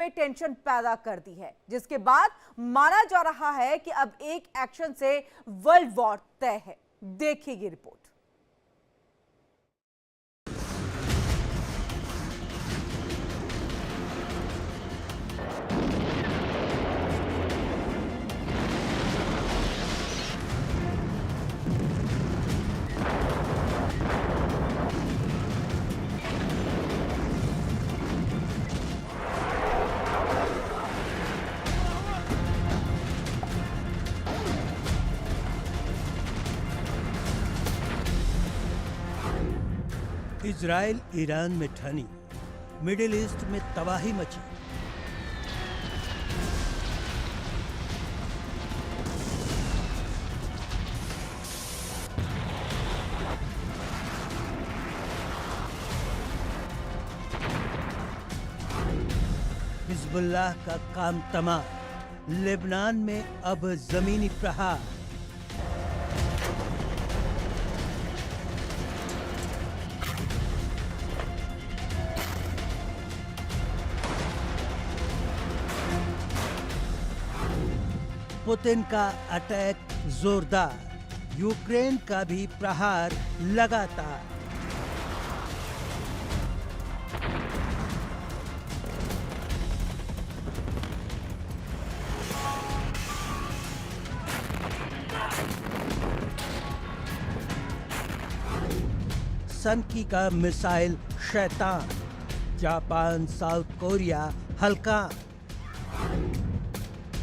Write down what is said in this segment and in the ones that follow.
पे टेंशन पैदा कर दी है, जिसके बाद माना जा रहा है कि अब एक एक्शन से वर्ल्ड वॉर तय है। देखिए रिपोर्ट। इजराइल ईरान में ठनी, मिडिल ईस्ट में तबाही मची। हिजबुल्लाह का काम तमाम, लेबनान में अब जमीनी प्रहार। पुतिन का अटैक जोरदार, यूक्रेन का भी प्रहार लगातार। सनकी का मिसाइल शैतान, जापान साउथ कोरिया हल्का।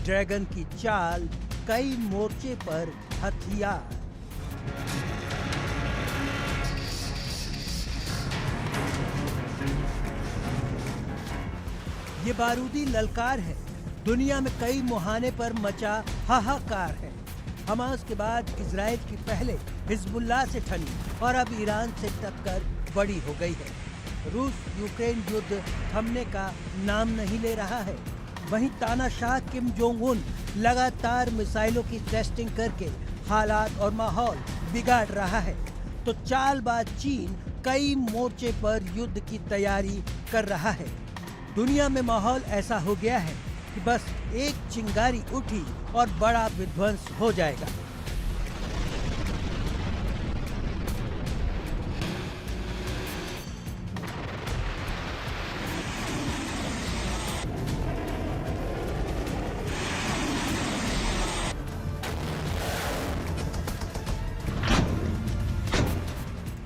ड्रैगन की चाल, कई मोर्चे पर हथियार। ये बारूदी ललकार है, दुनिया में कई मुहाने पर मचा हाहाकार है। हमास के बाद इजराइल की पहले हिजबुल्लाह से ठनी और अब ईरान से टक्कर बड़ी हो गई है। रूस यूक्रेन युद्ध थमने का नाम नहीं ले रहा है। वहीं तानाशाह किम जोंग उन लगातार मिसाइलों की टेस्टिंग करके हालात और माहौल बिगाड़ रहा है, तो चालबाज चीन कई मोर्चे पर युद्ध की तैयारी कर रहा है। दुनिया में माहौल ऐसा हो गया है कि बस एक चिंगारी उठी और बड़ा विध्वंस हो जाएगा।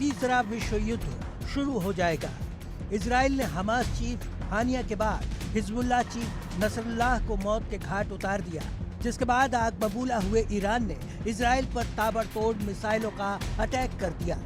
तीसरा विश्व युद्ध शुरू हो जाएगा। इजराइल ने हमास चीफ हानिया के बाद हिजबुल्लाह चीफ नसरुल्लाह को मौत के घाट उतार दिया, जिसके बाद आग बबूला हुए ईरान ने इजराइल पर ताबड़तोड़ मिसाइलों का अटैक कर दिया।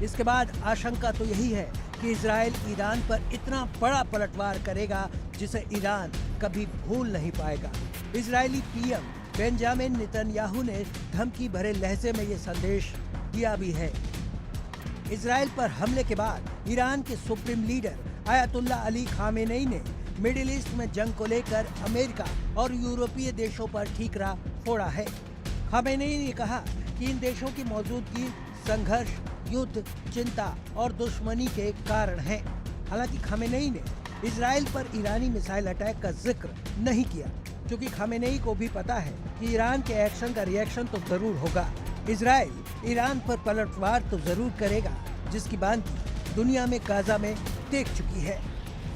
इसके बाद आशंका तो यही है कि इजराइल ईरान पर इतना बड़ा पलटवार करेगा जिसे ईरान कभी भूल नहीं पाएगा। इजरायली पीएम बेंजामिन नेतन्याहू ने धमकी भरे लहजे में ये संदेश दिया भी है। इजराइल पर हमले के बाद ईरान के supreme leader ayatollah Ali Khamenei ने मिडिल ईस्ट में जंग को लेकर अमेरिका और यूरोपीय देशों पर ठीकरा फोड़ा है। खामेनेई ने कहा कि इन देशों की मौजूदगी संघर्ष, युद्ध, चिंता और दुश्मनी के कारण है। हालांकि खामेनेई ने इजराइल पर ईरानी मिसाइल अटैक का जिक्र नहीं किया, क्योंकि खामेनेई को भी पता है कि ईरान के एक्शन का रिएक्शन तो जरूर होगा। इजराइल ईरान पर पलटवार तो जरूर करेगा, जिसकी बांधी दुनिया में गाजा में देख चुकी है,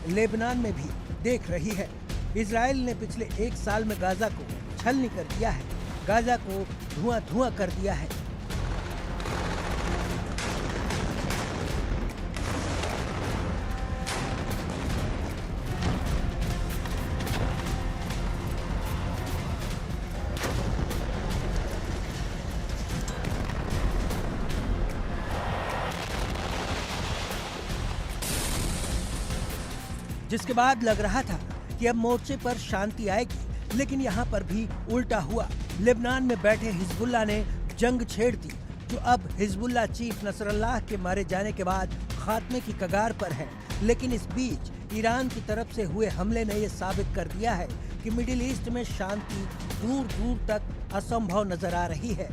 लेबनान में भी देख रही है। इजराइल ने पिछले एक साल में गाजा को छलनी कर दिया है, गाजा को धुआं धुआं कर दिया है। जिसके बाद लग रहा था कि अब मोर्चे पर शांति आएगी, लेकिन यहाँ पर भी उल्टा हुआ। लेबनान में बैठे हिजबुल्लाह ने जंग छेड़ दी, जो अब हिजबुल्लाह चीफ नसरुल्लाह के मारे जाने के बाद खात्मे की कगार पर है। लेकिन इस बीच ईरान की तरफ से हुए हमले ने यह साबित कर दिया है कि मिडिल ईस्ट में शांति दूर दूर तक असंभव नजर आ रही है।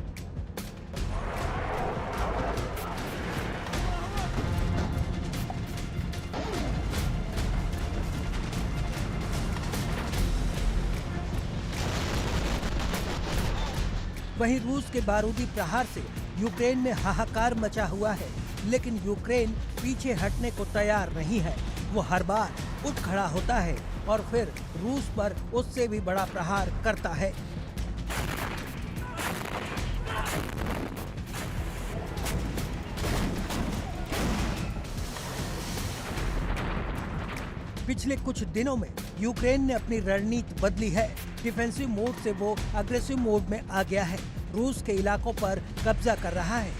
वहीं रूस के बारूदी प्रहार से यूक्रेन में हाहाकार मचा हुआ है, लेकिन यूक्रेन पीछे हटने को तैयार नहीं है। वो हर बार उठ खड़ा होता है और फिर रूस पर उससे भी बड़ा प्रहार करता है। पिछले कुछ दिनों में यूक्रेन ने अपनी रणनीति बदली है। डिफेंसिव मोड से वो अग्रेसिव मोड में आ गया है। रूस के इलाकों पर कब्जा कर रहा है,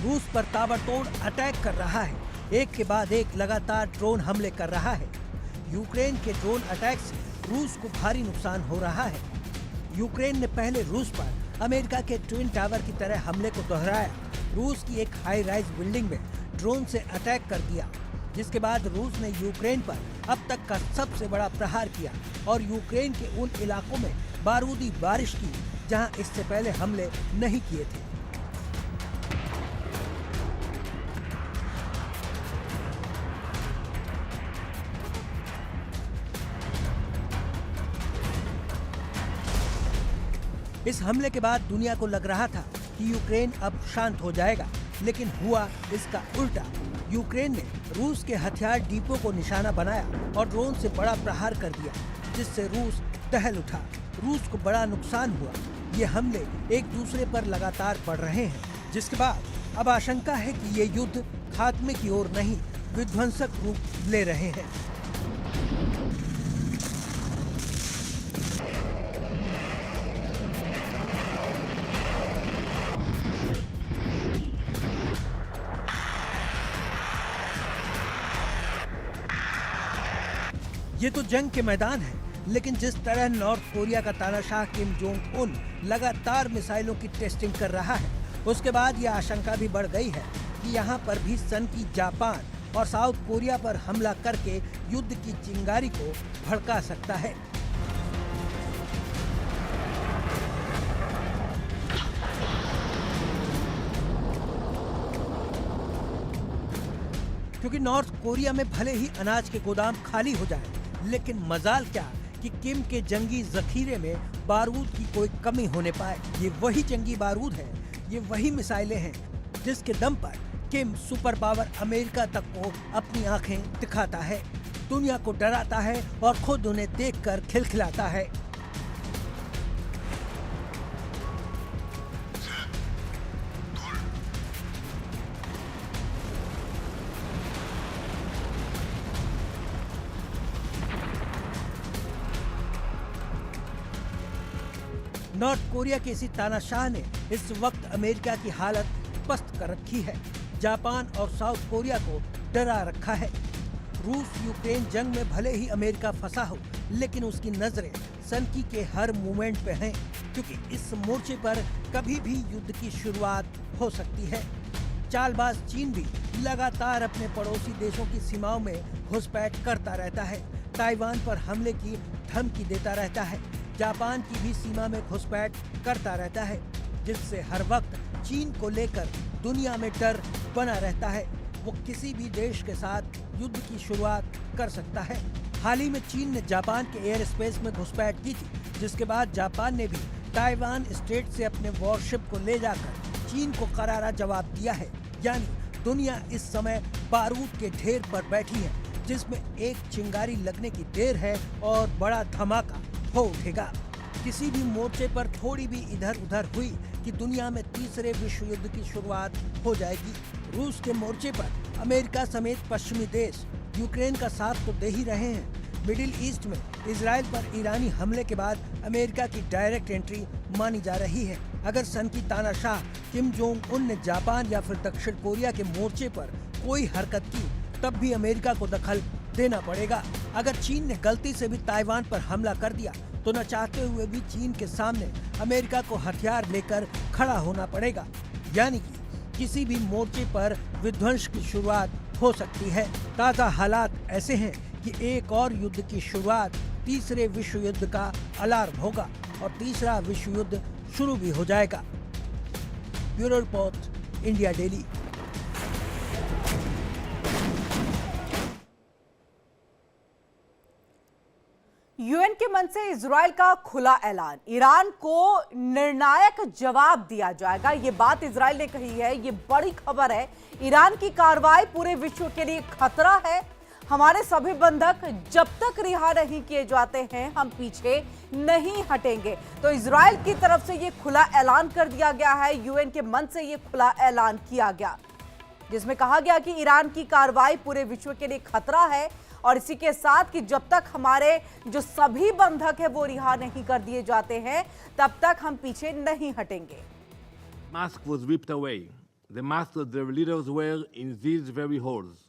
रूस पर ताबड़तोड़ अटैक कर रहा है, एक के बाद एक लगातार ड्रोन हमले कर रहा है। यूक्रेन के ड्रोन अटैक से रूस को भारी नुकसान हो रहा है। यूक्रेन ने पहले रूस पर अमेरिका के ट्विन टावर की तरह हमले को दोहराया। रूस की एक हाई राइज बिल्डिंग में ड्रोन से अटैक कर दिया, जिसके बाद रूस ने यूक्रेन पर अब तक का सबसे बड़ा प्रहार किया और यूक्रेन के उन इलाकों में बारूदी बारिश की जहां इससे पहले हमले नहीं किए थे। इस हमले के बाद दुनिया को लग रहा था कि यूक्रेन अब शांत हो जाएगा, लेकिन हुआ इसका उल्टा। यूक्रेन ने रूस के हथियार डिपो को निशाना बनाया और ड्रोन से बड़ा प्रहार कर दिया, जिससे रूस दहल उठा। रूस को बड़ा नुकसान हुआ। ये हमले एक दूसरे पर लगातार बढ़ रहे हैं, जिसके बाद अब आशंका है कि ये युद्ध खात्मे की ओर नहीं, विध्वंसक रूप ले रहे हैं। ये तो जंग के मैदान है, लेकिन जिस तरह नॉर्थ कोरिया का तानाशाह किम जोंग उन लगातार मिसाइलों की टेस्टिंग कर रहा है, उसके बाद यह आशंका भी बढ़ गई है कि यहाँ पर भी सन की जापान और साउथ कोरिया पर हमला करके युद्ध की चिंगारी को भड़का सकता है। क्योंकि नॉर्थ कोरिया में भले ही अनाज के गोदाम खाली हो जाए, लेकिन मजाल क्या कि किम के जंगी जखीरे में बारूद की कोई कमी होने पाए। ये वही जंगी बारूद है, ये वही मिसाइलें हैं जिसके दम पर किम सुपर पावर अमेरिका तक को अपनी आंखें दिखाता है, दुनिया को डराता है और खुद उन्हें देखकर खिलखिलाता है। नॉर्थ कोरिया के इसी तानाशाह ने इस वक्त अमेरिका की हालत पस्त कर रखी है। जापान और साउथ कोरिया को डरा रखा है। रूस यूक्रेन जंग में भले ही अमेरिका फंसा हो, लेकिन उसकी नजरें सनकी के हर मूवमेंट पे हैं, क्योंकि इस मोर्चे पर कभी भी युद्ध की शुरुआत हो सकती है। चालबाज चीन भी लगातार अपने पड़ोसी देशों की सीमाओं में घुसपैठ करता रहता है, ताइवान पर हमले की धमकी देता रहता है, जापान की भी सीमा में घुसपैठ करता रहता है, जिससे हर वक्त चीन को लेकर दुनिया में डर बना रहता है। वो किसी भी देश के साथ युद्ध की शुरुआत कर सकता है। हाल ही में चीन ने जापान के एयर स्पेस में घुसपैठ की थी, जिसके बाद जापान ने भी ताइवान स्ट्रेट से अपने वॉरशिप को ले जाकर चीन को करारा जवाब दिया है। यानी दुनिया इस समय बारूद के ढेर पर बैठी है, जिसमें एक चिंगारी लगने की देर है और बड़ा धमाका हो उठेगा। किसी भी मोर्चे पर थोड़ी भी इधर उधर हुई कि दुनिया में तीसरे विश्व युद्ध की शुरुआत हो जाएगी। रूस के मोर्चे पर अमेरिका समेत पश्चिमी देश यूक्रेन का साथ तो दे ही रहे हैं। मिडिल ईस्ट में इजराइल पर ईरानी हमले के बाद अमेरिका की डायरेक्ट एंट्री मानी जा रही है। अगर सन की तानाशाह किम जोंग उन ने जापान या फिर दक्षिण कोरिया के मोर्चे पर कोई हरकत की, तब भी अमेरिका को दखल देना पड़ेगा। अगर चीन ने गलती से भी ताइवान पर हमला कर दिया, तो न चाहते हुए भी चीन के सामने अमेरिका को हथियार लेकर खड़ा होना पड़ेगा। यानी कि किसी भी मोर्चे पर विध्वंस की शुरुआत हो सकती है। ताज़ा हालात ऐसे हैं कि एक और युद्ध की शुरुआत तीसरे विश्व युद्ध का अलार्म होगा और तीसरा विश्व युद्ध शुरू भी हो जाएगा। Bureau report, India daily. UN के मंच से इजराइल का खुला ऐलान, ईरान को निर्णायक जवाब दिया जाएगा। ये बात इजराइल ने कही है, ये बड़ी खबर है। ईरान की कार्रवाई पूरे विश्व के लिए खतरा है। हमारे सभी बंधक जब तक रिहा नहीं किए जाते हैं, हम पीछे नहीं हटेंगे। तो इजराइल की तरफ से ये खुला ऐलान कर दिया गया है। यूएन के मंच से ये खुला ऐलान किया गया, जिसमें कहा गया कि ईरान की कार्रवाई पूरे विश्व के लिए खतरा है और इसी के साथ कि जब तक हमारे जो सभी बंधक है वो रिहा नहीं कर दिए जाते हैं, तब तक हम पीछे नहीं हटेंगे। Mask was ripped away. The mask that their leaders wear in these very halls.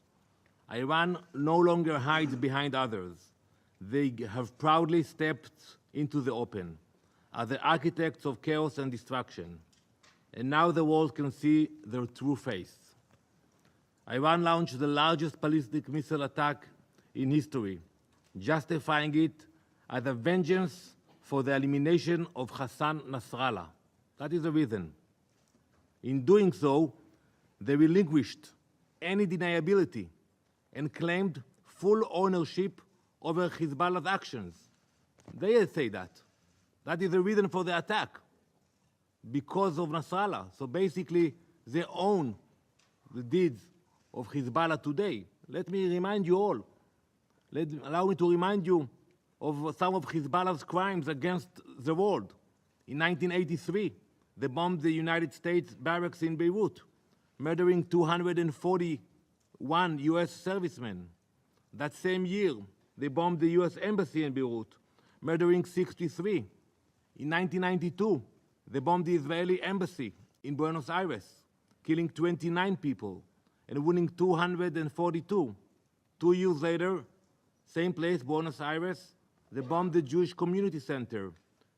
Iran no longer hides behind others. They have proudly stepped into the open, are the architects of chaos and destruction. And now the world can see their true face. Iran launched the largest ballistic missile attack in history, justifying it as a vengeance for the elimination of Hassan Nasrallah. That is the reason. In doing so, they relinquished any deniability and claimed full ownership over Hezbollah's actions. They say that. That is the reason for the attack, because of Nasrallah. So basically, they own the deeds of Hezbollah today. Let me remind you all. Allow me to remind you of some of Hezbollah's crimes against the world. In 1983, they bombed the United States barracks in Beirut, murdering 241 US servicemen. That same year, they bombed the US embassy in Beirut, murdering 63. In 1992, they bombed the Israeli embassy in Buenos Aires, killing 29 people and wounding 242. 2 years later, same place, Buenos Aires, they bombed the Jewish Community Center,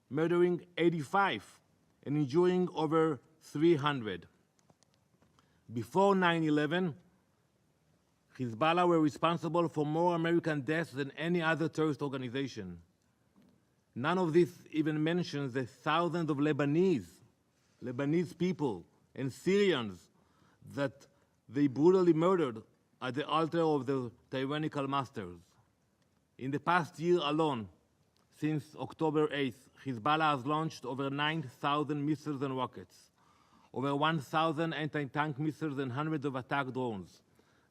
murdering 85 and injuring over 300. Before 9/11, Hezbollah were responsible for more American deaths than any other terrorist organization. None of this even mentions the thousands of Lebanese people and Syrians that they brutally murdered at the altar of their tyrannical masters. In the past year alone, since October 8th, Hezbollah has launched over 9,000 missiles and rockets, over 1,000 anti-tank missiles and hundreds of attack drones.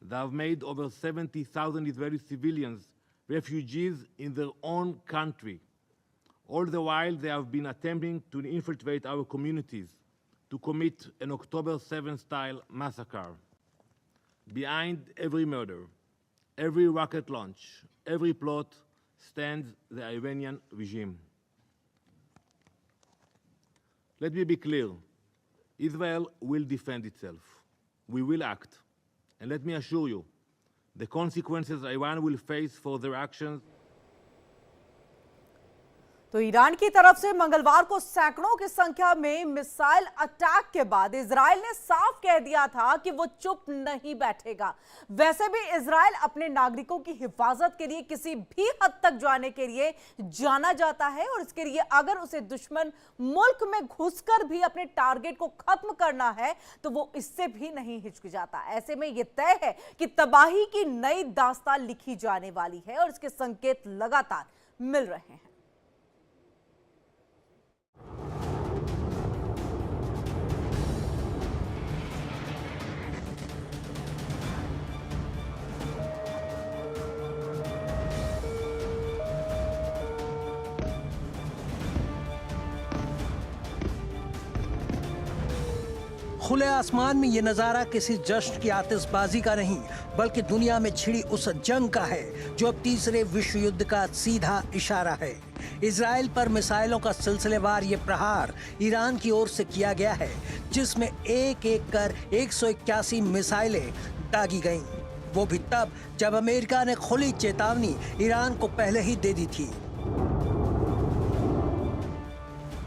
They have made over 70,000 Israeli civilians refugees in their own country. All the while, they have been attempting to infiltrate our communities to commit an October 7th-style massacre. Behind every murder, every rocket launch, every plot stands the Iranian regime. Let me be clear. Israel will defend itself. We will act. And let me assure you, the consequences Iran will face for their actions. तो Iran की तरफ से मंगलवार को सैकड़ों की संख्या में मिसाइल अटैक के बाद इजराइल ने साफ कह दिया था कि वो चुप नहीं बैठेगा। वैसे भी इजराइल अपने नागरिकों की हिफाजत के लिए किसी भी हद तक जाने के लिए जाना जाता है और इसके लिए अगर उसे दुश्मन मुल्क में घुसकर भी अपने टारगेट को खत्म करना है तो वो इससे भी नहीं हिचकिचाता। ऐसे में यह तय है कि तबाही की नई दास्तान लिखी जाने वाली है और इसके संकेत लगातार मिल रहे हैं। खुले आसमान में ये नजारा किसी जश्न की आतिशबाजी का नहीं बल्कि दुनिया में छिड़ी उस जंग का है जो अब तीसरे विश्व युद्ध का सीधा इशारा है। इजराइल पर मिसाइलों का सिलसिलेवार ये प्रहार ईरान की ओर से किया गया है, जिसमें एक एक कर 181 मिसाइलें दागी गईं। वो भी तब जब अमेरिका ने खुली चेतावनी ईरान को पहले ही दे दी थी।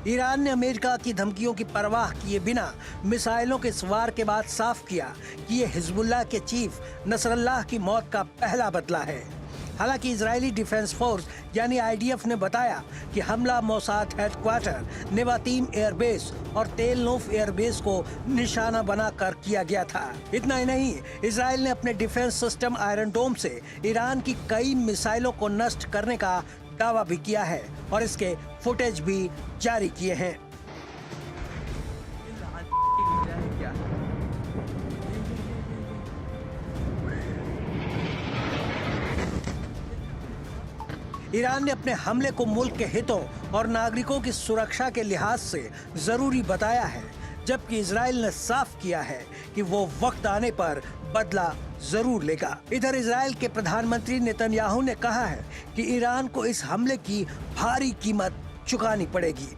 ईरान ने अमेरिका की धमकियों की परवाह किए बिना मिसाइलों के इस वार के बाद साफ किया कि ये हिजबुल्लाह के चीफ नसरल्लाह की मौत का पहला बदला है। हालांकि इजरायली डिफेंस फोर्स यानी आईडीएफ ने बताया कि हमला मोसाद हेडक्वार्टर, नेवातीम एयरबेस और तेल नोफ एयरबेस को निशाना बनाकर किया गया था। इतना ही नहीं, इजराइल ने अपने डिफेंस सिस्टम आयरन डोम से ईरान की कई मिसाइलों को नष्ट करने का दावा भी किया है और इसके फुटेज भी जारी किए हैं। ईरान ने अपने हमले को मुल्क के हितों और नागरिकों की सुरक्षा के लिहाज से जरूरी बताया है, जबकि इजराइल ने साफ किया है कि वो वक्त आने पर बदला जरूर लेगा। इधर इजराइल के प्रधानमंत्री नेतन्याहू ने कहा है कि ईरान को इस हमले की भारी कीमत चुकानी पड़ेगी।